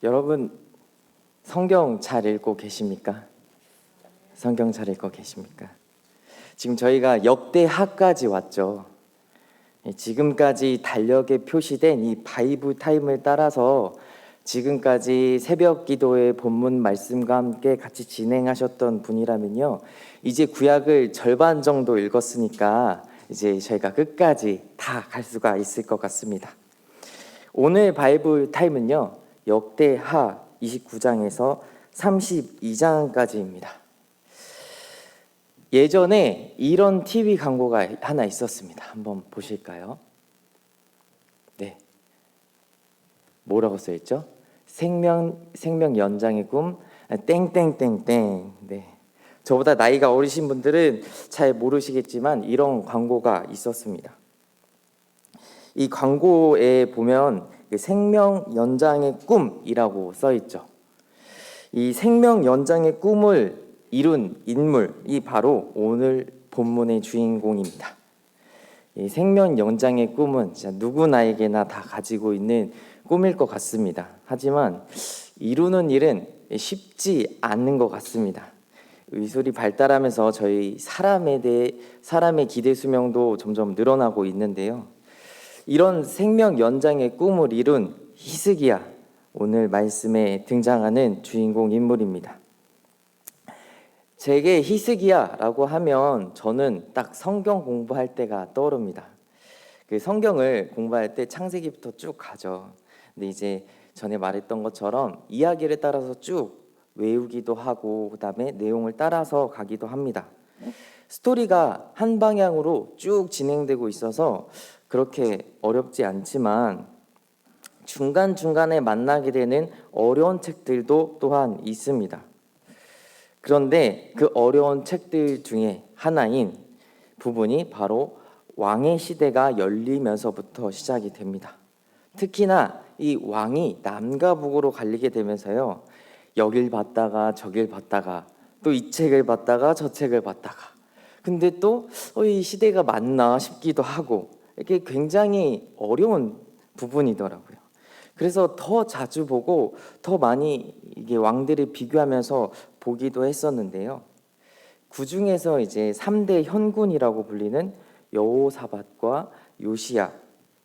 여러분, 성경 잘 읽고 계십니까? 성경 잘 읽고 계십니까? 지금 저희가 역대하까지 왔죠. 지금까지 달력에 표시된 이 바이블 타임을 따라서 지금까지 새벽 기도의 본문 말씀과 함께 같이 진행하셨던 분이라면요, 이제 구약을 절반 정도 읽었으니까 이제 저희가 끝까지 다 갈 수가 있을 것 같습니다. 오늘 바이블 타임은요, 역대하 29장에서 32장까지입니다. 예전에 이런 TV 광고가 하나 있었습니다. 한번 보실까요? 네. 뭐라고 써있죠? 생명 연장의 꿈 땡땡땡땡. 네. 저보다 나이가 어리신 분들은 잘 모르시겠지만 이런 광고가 있었습니다. 이 광고에 보면 생명 연장의 꿈이라고 써있죠. 이 생명 연장의 꿈을 이룬 인물이 바로 오늘 본문의 주인공입니다. 이 생명 연장의 꿈은 진짜 누구나에게나 다 가지고 있는 꿈일 것 같습니다. 하지만 이루는 일은 쉽지 않는 것 같습니다. 의술이 발달하면서 저희 사람의 기대 수명도 점점 늘어나고 있는데요. 이런 생명 연장의 꿈을 이룬 히스기야, 오늘 말씀에 등장하는 주인공 인물입니다. 제게 히스기야라고 하면 저는 딱 성경 공부할 때가 떠오릅니다. 그 성경을 공부할 때 창세기부터 쭉 가죠. 근데 이제 전에 말했던 것처럼 이야기를 따라서 쭉 외우기도 하고 그다음에 내용을 따라서 가기도 합니다. 스토리가 한 방향으로 쭉 진행되고 있어서 그렇게 어렵지 않지만 중간중간에 만나게 되는 어려운 책들도 또한 있습니다. 그런데 그 어려운 책들 중에 하나인 부분이 바로 왕의 시대가 열리면서부터 시작이 됩니다. 특히나 이 왕이 남과 북으로 갈리게 되면서요, 여길 봤다가 저길 봤다가 또 이 책을 봤다가 저 책을 봤다가, 근데 또 이 시대가 맞나 싶기도 하고, 이게 굉장히 어려운 부분이더라고요. 그래서 더 자주 보고 더 많이 이게 왕들을 비교하면서 보기도 했었는데요. 그 중에서 이제 3대 현군이라고 불리는 여호사밧과 요시야,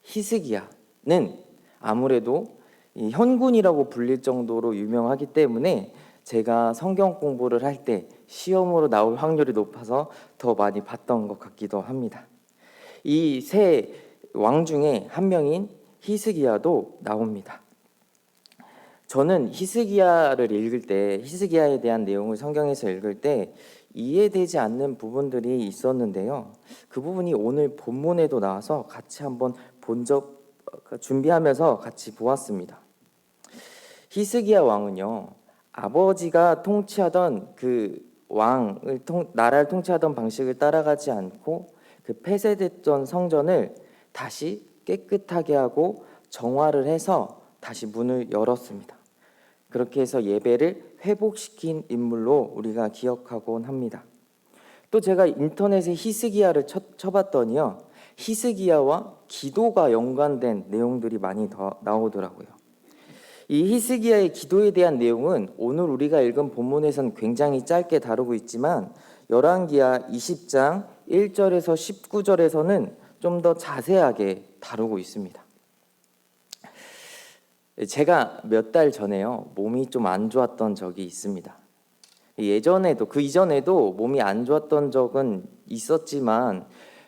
히스기야는 아무래도 이 현군이라고 불릴 정도로 유명하기 때문에 제가 성경 공부를 할 때 시험으로 나올 확률이 높아서 더 많이 봤던 것 같기도 합니다. 이 세 왕 중에 한 명인 히스기야도 나옵니다. 저는 히스기야를 읽을 때, 히스기야에 대한 내용을 성경에서 읽을 때 이해되지 않는 부분들이 있었는데요. 그 부분이 오늘 본문에도 나와서 같이 한번 준비하면서 같이 보았습니다. 히스기야 왕은요, 아버지가 통치하던 그 나라를 통치하던 방식을 따라가지 않고 그 폐쇄됐던 성전을 다시 깨끗하게 하고 정화를 해서 다시 문을 열었습니다. 그렇게 해서 예배를 회복시킨 인물로 우리가 기억하곤 합니다. 또 제가 인터넷에 히스기야를 쳐봤더니요, 히스기야와 기도가 연관된 내용들이 많이 더 나오더라고요. 이 히스기야의 기도에 대한 내용은 오늘 우리가 읽은 본문에서는 굉장히 짧게 다루고 있지만 열왕기하 20장 1절에서 19절에서는 좀 더 자세하게 다루고 있습니다. 제가 몇 달 전에요, 몸이 좀 안 좋았던 적이 있습니다. 예전에도 그 이전에도 몸이 안 좋았던 적은 있었지만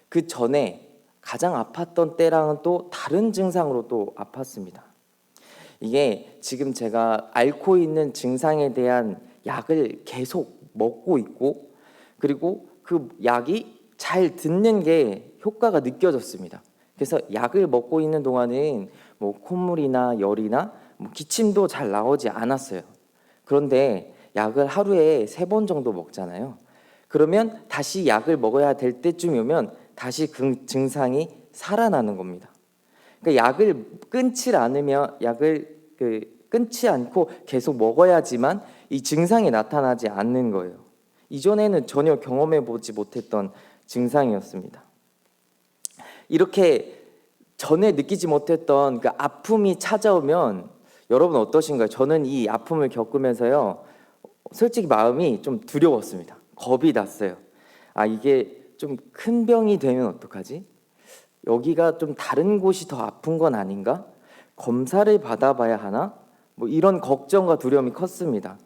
그 전에 가장 아팠던 때랑은 또 다른 증상으로 또 아팠습니다. 이게 지금 제가 앓고 있는 증상에 대한 약을 계속 먹고 있고, 그리고 그 약이 잘 듣는 게 효과가 느껴졌습니다. 그래서 약을 먹고 있는 동안은 콧물이나 열이나 기침도 잘 나오지 않았어요. 그런데 약을 하루에 3번 정도 먹잖아요. 그러면 다시 약을 먹어야 될 때쯤 오면 다시 그 증상이 살아나는 겁니다. 그러니까 약을 끊지 않고 계속 먹어야지만 이 증상이 나타나지 않는 거예요. 이전에는 전혀 경험해 보지 못했던 증상이었습니다. 이렇게 전에 느끼지 못했던 그 아픔이 찾아오면 여러분 어떠신가요? 저는 이 아픔을 겪으면서요, 솔직히 마음이 좀 두려웠습니다. 겁이 났어요. 아, 이게 좀 큰 병이 되면 어떡하지? 여기가 좀 다른 곳이 더 아픈 건 아닌가? 검사를 받아봐야 하나? 뭐 이런 걱정과 두려움이 컸습니다.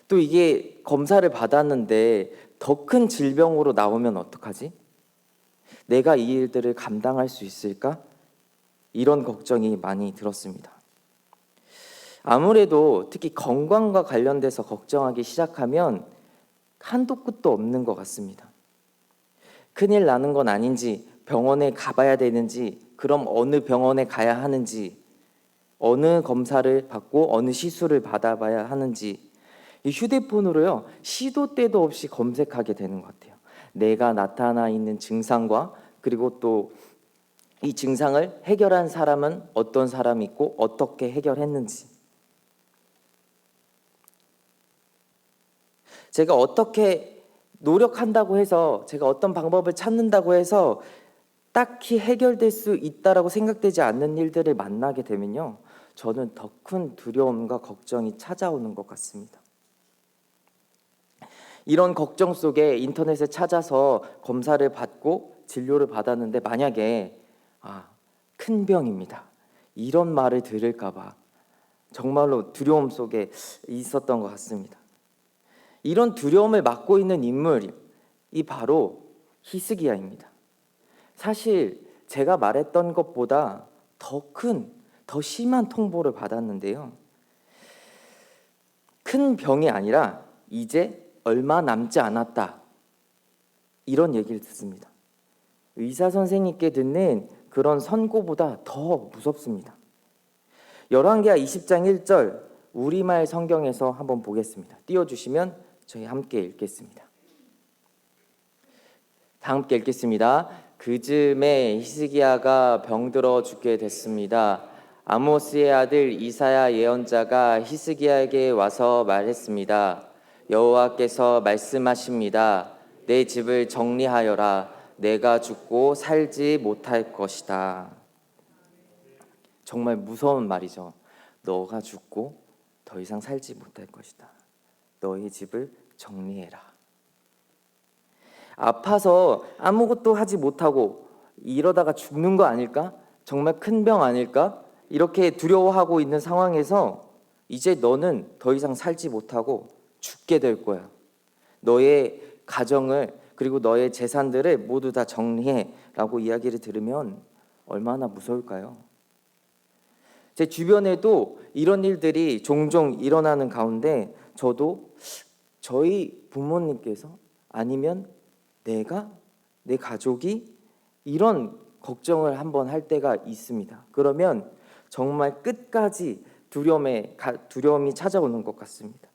또 이게 검사를 받았는데 더 큰 질병으로 나오면 어떡하지? 내가 이 일들을 감당할 수 있을까? 이런 걱정이 많이 들었습니다. 아무래도 특히 건강과 관련돼서 걱정하기 시작하면 한도 끝도 없는 것 같습니다. 큰일 나는 건 아닌지, 병원에 가봐야 되는지, 그럼 어느 병원에 가야 하는지, 어느 검사를 받고 어느 시술을 받아봐야 하는지, 이 휴대폰으로요, 시도 때도 없이 검색하게 되는 것 같아요. 내가 나타나 있는 증상과 그리고 또 이 증상을 해결한 사람은 어떤 사람이 있고 어떻게 해결했는지, 제가 어떻게 노력한다고 해서, 제가 어떤 방법을 찾는다고 해서 딱히 해결될 수 있다라고 생각되지 않는 일들을 만나게 되면요, 저는 더 큰 두려움과 걱정이 찾아오는 것 같습니다. 이런 걱정 속에 인터넷에 찾아서 검사를 받고 진료를 받았는데 만약에 큰 병입니다, 이런 말을 들을까 봐 정말로 두려움 속에 있었던 것 같습니다. 이런 두려움을 맡고 있는 인물이 바로 히스기야입니다. 사실 제가 말했던 것보다 더 심한 통보를 받았는데요. 큰 병이 아니라 이제 얼마 남지 않았다, 이런 얘기를 듣습니다. 의사 선생님께 듣는 그런 선고보다 더 무섭습니다. 열왕기하 20장 1절 우리말 성경에서 한번 보겠습니다. 띄워주시면 저희 함께 읽겠습니다. 다 함께 읽겠습니다. 그즈음에 히스기야가 병들어 죽게 됐습니다. 아모스의 아들 이사야 예언자가 히스기야에게 와서 말했습니다. 여호와께서 말씀하십니다. 내 집을 정리하여라. 내가 죽고 살지 못할 것이다. 정말 무서운 말이죠. 너가 죽고 더 이상 살지 못할 것이다. 너의 집을 정리해라. 아파서 아무것도 하지 못하고 이러다가 죽는 거 아닐까? 정말 큰 병 아닐까? 이렇게 두려워하고 있는 상황에서 이제 너는 더 이상 살지 못하고 죽게 될 거야. 너의 가정을 그리고 너의 재산들을 모두 다 정리해 라고 이야기를 들으면 얼마나 무서울까요? 제 주변에도 이런 일들이 종종 일어나는 가운데 저도 저희 부모님께서 아니면 내 가족이 이런 걱정을 한번 할 때가 있습니다. 그러면 정말 끝까지 두려움이 찾아오는 것 같습니다.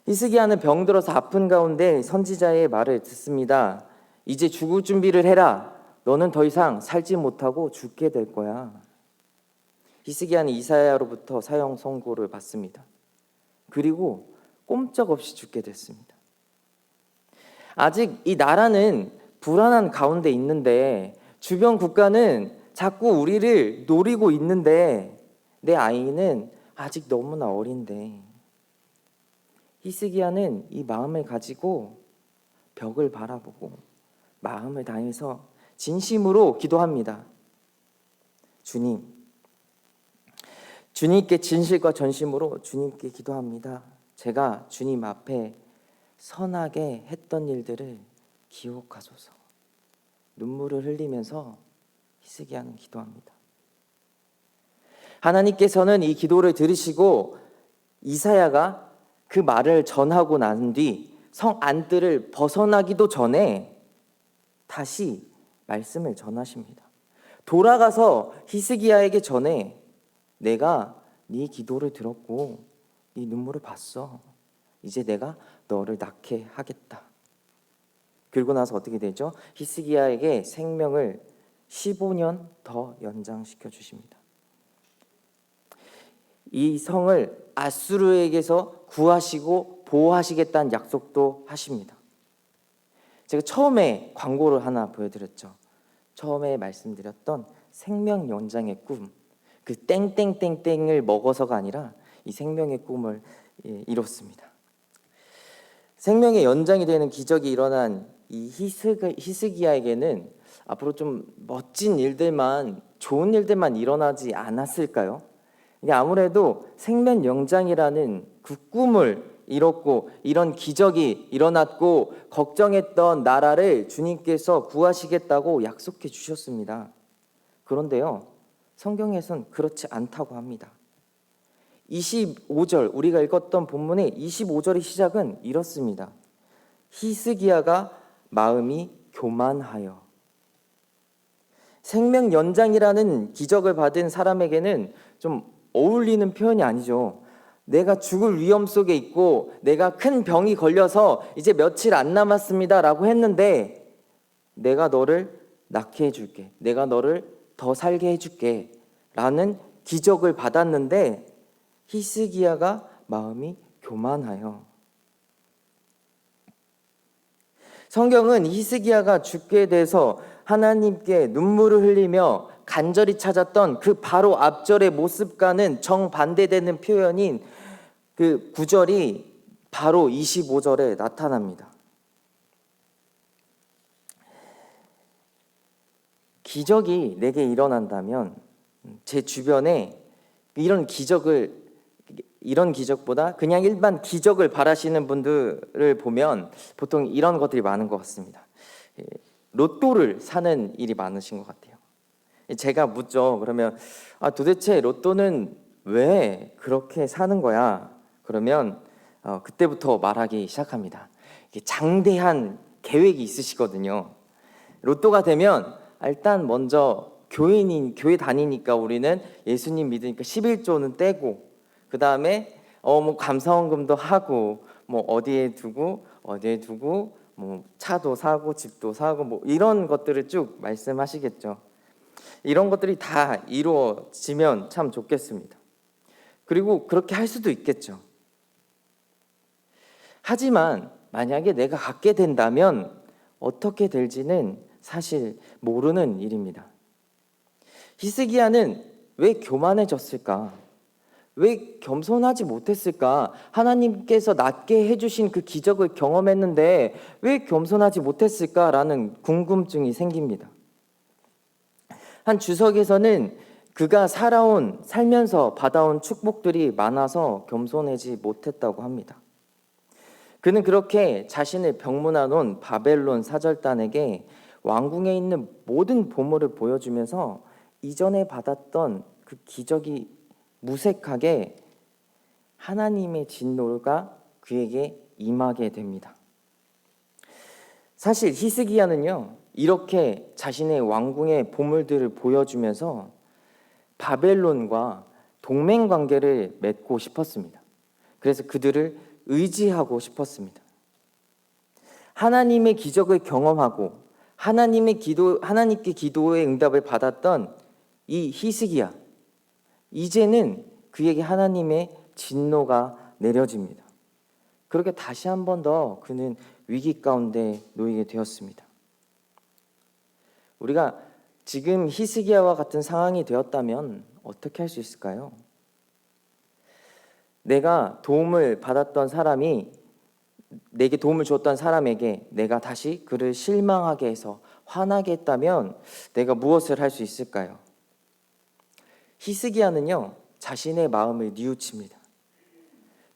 히스기야는 병들어서 아픈 가운데 선지자의 말을 듣습니다. 이제 죽을 준비를 해라. 너는 더 이상 살지 못하고 죽게 될 거야. 히스기야는 이사야로부터 사형 선고를 받습니다. 그리고 꼼짝없이 죽게 됐습니다. 아직 이 나라는 불안한 가운데 있는데, 주변 국가는 자꾸 우리를 노리고 있는데, 내 아이는 아직 너무나 어린데, 히스기야는 이 마음을 가지고 벽을 바라보고 마음을 다해서 진심으로 기도합니다. 주님께 진실과 전심으로 주님께 기도합니다. 제가 주님 앞에 선하게 했던 일들을 기억하소서. 눈물을 흘리면서 히스기야는 기도합니다. 하나님께서는 이 기도를 들으시고 이사야가 그 말을 전하고 난 뒤 성 안뜰을 벗어나기도 전에 다시 말씀을 전하십니다. 돌아가서 히스기야에게 전해 내가 네 기도를 들었고 네 눈물을 봤어. 이제 내가 너를 낳게 하겠다. 그리고 나서 어떻게 되죠? 히스기야에게 생명을 15년 더 연장시켜 주십니다. 이 성을 아수르에게서 구하시고 보호하시겠다는 약속도 하십니다. 제가 처음에 광고를 하나 보여드렸죠. 처음에 말씀드렸던 생명 연장의 꿈. 그 땡땡땡땡을 먹어서가 아니라 이 생명의 꿈을 이뤘습니다. 생명의 연장이 되는 기적이 일어난 이 히스기야에게는 앞으로 좀 멋진 일들만, 좋은 일들만 일어나지 않았을까요? 이게 아무래도 생명 연장이라는 그 꿈을 이뤘고 이런 기적이 일어났고 걱정했던 나라를 주님께서 구하시겠다고 약속해 주셨습니다. 그런데요, 성경에선 그렇지 않다고 합니다. 25절, 우리가 읽었던 본문의 25절의 시작은 이렇습니다. 히스기야가 마음이 교만하여. 생명 연장이라는 기적을 받은 사람에게는 좀 어울리는 표현이 아니죠. 내가 죽을 위험 속에 있고 내가 큰 병이 걸려서 이제 며칠 안 남았습니다 라고 했는데, 내가 너를 낫게 해줄게, 내가 너를 더 살게 해줄게 라는 기적을 받았는데 히스기야가 마음이 교만하여. 성경은 히스기야가 죽게 돼서 하나님께 눈물을 흘리며 간절히 찾았던 그 바로 앞절의 모습과는 정반대되는 표현인 그 구절이 바로 25절에 나타납니다. 기적이 내게 일어난다면 제 주변에 이런 기적보다 그냥 일반 기적을 바라시는 분들을 보면 보통 이런 것들이 많은 것 같습니다. 로또를 사는 일이 많으신 것 같아요. 제가 묻죠. 그러면 도대체 로또는 왜 그렇게 사는 거야? 그러면 그때부터 말하기 시작합니다. 장대한 계획이 있으시거든요. 로또가 되면 일단 먼저 교회 다니니까 우리는 예수님 믿으니까 11조는 떼고, 그 다음에 뭐 감사원금도 하고, 뭐 어디에 두고 뭐 차도 사고 집도 사고 뭐 이런 것들을 쭉 말씀하시겠죠. 이런 것들이 다 이루어지면 참 좋겠습니다. 그리고 그렇게 할 수도 있겠죠. 하지만 만약에 내가 갖게 된다면 어떻게 될지는 사실 모르는 일입니다. 히스기야는 왜 교만해졌을까? 왜 겸손하지 못했을까? 하나님께서 낫게 해주신 그 기적을 경험했는데 왜 겸손하지 못했을까라는 궁금증이 생깁니다. 한 주석에서는 그가 살면서 받아온 축복들이 많아서 겸손하지 못했다고 합니다. 그는 그렇게 자신을 병문안 온 바벨론 사절단에게 왕궁에 있는 모든 보물을 보여주면서 이전에 받았던 그 기적이 무색하게 하나님의 진노가 그에게 임하게 됩니다. 사실 히스기야는요, 이렇게 자신의 왕궁의 보물들을 보여주면서 바벨론과 동맹 관계를 맺고 싶었습니다. 그래서 그들을 의지하고 싶었습니다. 하나님의 기적을 경험하고 하나님께 기도의 응답을 받았던 이 히스기야, 이제는 그에게 하나님의 진노가 내려집니다. 그렇게 다시 한 번 더 그는 위기 가운데 놓이게 되었습니다. 우리가 지금 히스기야와 같은 상황이 되었다면 어떻게 할 수 있을까요? 내가 도움을 받았던 사람이 내게 도움을 줬던 사람에게 내가 다시 그를 실망하게 해서 화나게 했다면 내가 무엇을 할 수 있을까요? 히스기야는요, 자신의 마음을 뉘우칩니다.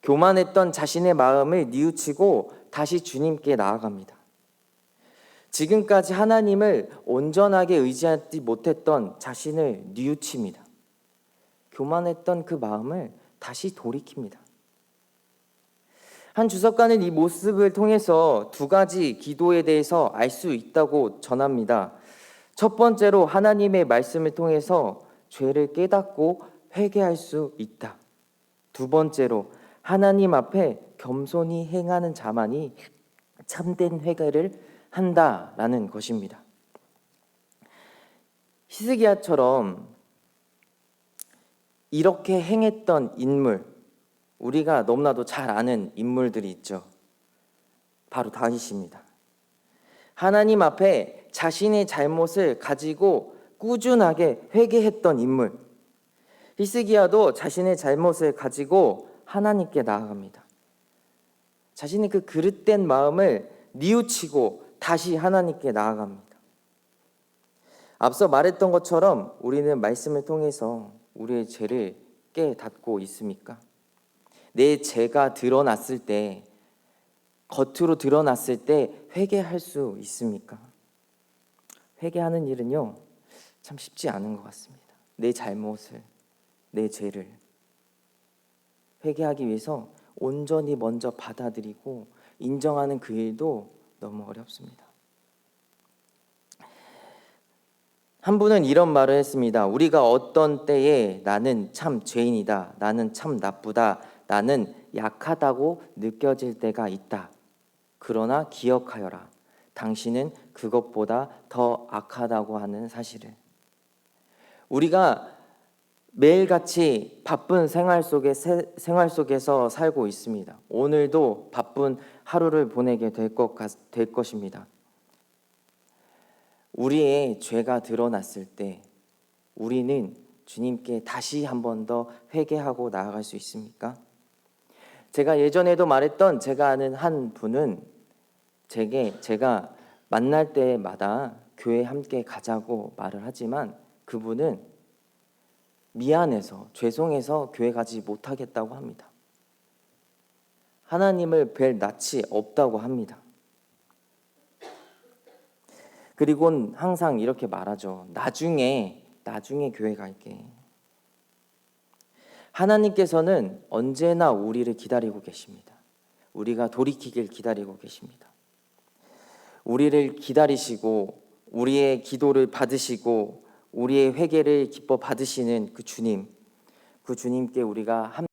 교만했던 자신의 마음을 뉘우치고 다시 주님께 나아갑니다. 지금까지 하나님을 온전하게 의지하지 못했던 자신을 뉘우칩니다. 교만했던 그 마음을 다시 돌이킵니다. 한 주석가는 이 모습을 통해서 두 가지 기도에 대해서 알 수 있다고 전합니다. 첫 번째로 하나님의 말씀을 통해서 죄를 깨닫고 회개할 수 있다. 두 번째로 하나님 앞에 겸손히 행하는 자만이 참된 회개를 한다라는 것입니다. 히스기야처럼 이렇게 행했던 인물, 우리가 너무나도 잘 아는 인물들이 있죠. 바로 다윗입니다. 하나님 앞에 자신의 잘못을 가지고 꾸준하게 회개했던 인물, 히스기야도 자신의 잘못을 가지고 하나님께 나아갑니다. 자신의 그 그릇된 마음을 뉘우치고 다시 하나님께 나아갑니다. 앞서 말했던 것처럼 우리는 말씀을 통해서 우리의 죄를 깨닫고 있습니까? 내 죄가 드러났을 때, 겉으로 드러났을 때 회개할 수 있습니까? 회개하는 일은요, 참 쉽지 않은 것 같습니다. 내 잘못을, 내 죄를 회개하기 위해서 온전히 먼저 받아들이고 인정하는 그 일도 너무 어렵습니다. 한 분은 이런 말을 했습니다. 우리가 어떤 때에 나는 참 죄인이다, 나는 참 나쁘다, 나는 약하다고 느껴질 때가 있다. 그러나 기억하여라. 당신은 그것보다 더 악하다고 하는 사실을. 우리가 매일같이 바쁜 생활 속에서 살고 있습니다. 오늘도 바쁜 하루를 보내게 될 것입니다. 우리의 죄가 드러났을 때 우리는 주님께 다시 한 번 더 회개하고 나아갈 수 있습니까? 제가 예전에도 말했던 제가 아는 한 분은 제가 만날 때마다 교회 함께 가자고 말을 하지만 그분은 미안해서 죄송해서 교회 가지 못하겠다고 합니다. 하나님을 뵐 낯이 없다고 합니다. 그리고는 항상 이렇게 말하죠. 나중에 교회 갈게. 하나님께서는 언제나 우리를 기다리고 계십니다. 우리가 돌이키길 기다리고 계십니다. 우리를 기다리시고 우리의 기도를 받으시고 우리의 회개를 기뻐 받으시는 그 주님께 우리가